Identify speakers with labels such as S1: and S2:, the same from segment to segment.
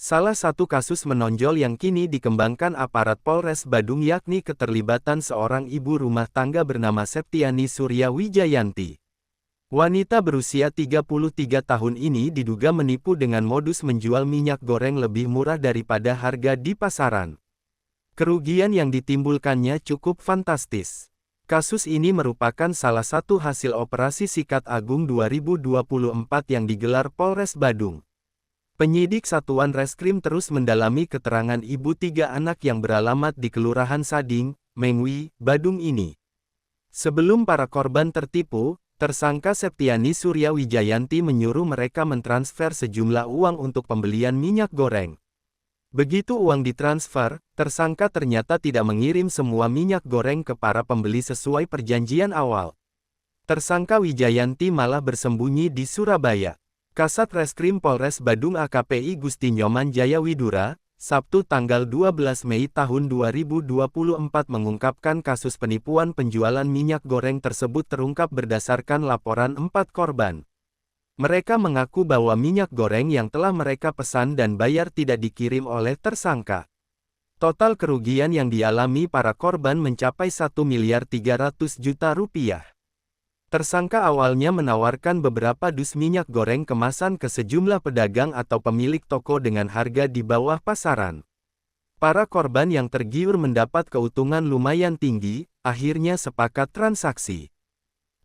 S1: Salah satu kasus menonjol yang kini dikembangkan aparat Polres Badung yakni keterlibatan seorang ibu rumah tangga bernama Septiani Surya Wijayanti. Wanita berusia 33 tahun ini diduga menipu dengan modus menjual minyak goreng lebih murah daripada harga di pasaran. Kerugian yang ditimbulkannya cukup fantastis. Kasus ini merupakan salah satu hasil operasi Sikat Agung 2024 yang digelar Polres Badung. Penyidik Satuan Reskrim terus mendalami keterangan ibu 3 anak yang beralamat di Kelurahan Sading, Mengwi, Badung ini. Sebelum para korban tertipu, tersangka Septiani Surya Wijayanti menyuruh mereka mentransfer sejumlah uang untuk pembelian minyak goreng. Begitu uang ditransfer, tersangka ternyata tidak mengirim semua minyak goreng ke para pembeli sesuai perjanjian awal. Tersangka Wijayanti malah bersembunyi di Surabaya. Kasat Reskrim Polres Badung AKPI Gusti Nyoman Jaya Widura, Sabtu tanggal 12 Mei tahun 2024 mengungkapkan kasus penipuan penjualan minyak goreng tersebut terungkap berdasarkan laporan 4 korban. Mereka mengaku bahwa minyak goreng yang telah mereka pesan dan bayar tidak dikirim oleh tersangka. Total kerugian yang dialami para korban mencapai 1.300 juta rupiah. Tersangka awalnya menawarkan beberapa dus minyak goreng kemasan ke sejumlah pedagang atau pemilik toko dengan harga di bawah pasaran. Para korban yang tergiur mendapat keuntungan lumayan tinggi, akhirnya sepakat transaksi.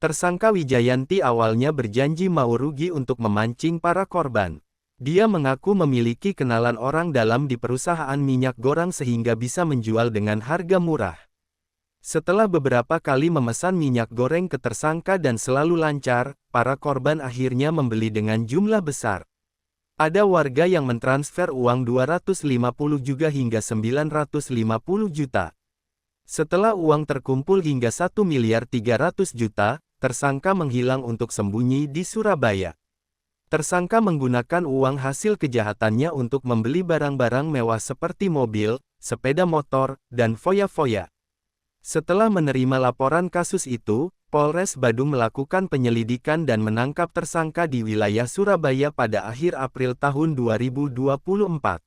S1: Tersangka Wijayanti awalnya berjanji mau rugi untuk memancing para korban. Dia mengaku memiliki kenalan orang dalam di perusahaan minyak goreng sehingga bisa menjual dengan harga murah. Setelah beberapa kali memesan minyak goreng ke tersangka dan selalu lancar, para korban akhirnya membeli dengan jumlah besar. Ada warga yang mentransfer uang 250 juga hingga 950 juta. Setelah uang terkumpul hingga 1.300 juta, tersangka menghilang untuk sembunyi di Surabaya. Tersangka menggunakan uang hasil kejahatannya untuk membeli barang-barang mewah seperti mobil, sepeda motor, dan foya-foya. Setelah menerima laporan kasus itu, Polres Badung melakukan penyelidikan dan menangkap tersangka di wilayah Surabaya pada akhir April tahun 2024.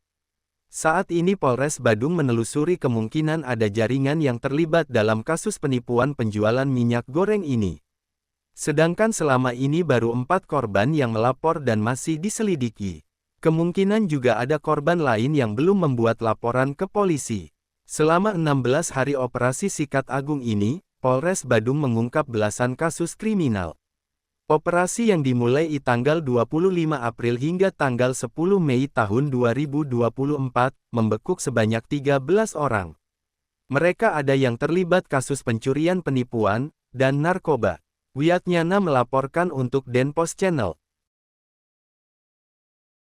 S1: Saat ini Polres Badung menelusuri kemungkinan ada jaringan yang terlibat dalam kasus penipuan penjualan minyak goreng ini. Sedangkan selama ini baru 4 korban yang melapor dan masih diselidiki. Kemungkinan juga ada korban lain yang belum membuat laporan ke polisi. Selama 16 hari operasi Sikat Agung ini, Polres Badung mengungkap belasan kasus kriminal. Operasi yang dimulai di tanggal 25 April hingga tanggal 10 Mei tahun 2024, membekuk sebanyak 13 orang. Mereka ada yang terlibat kasus pencurian penipuan, dan narkoba. Wiatnyana melaporkan untuk Denpos Channel.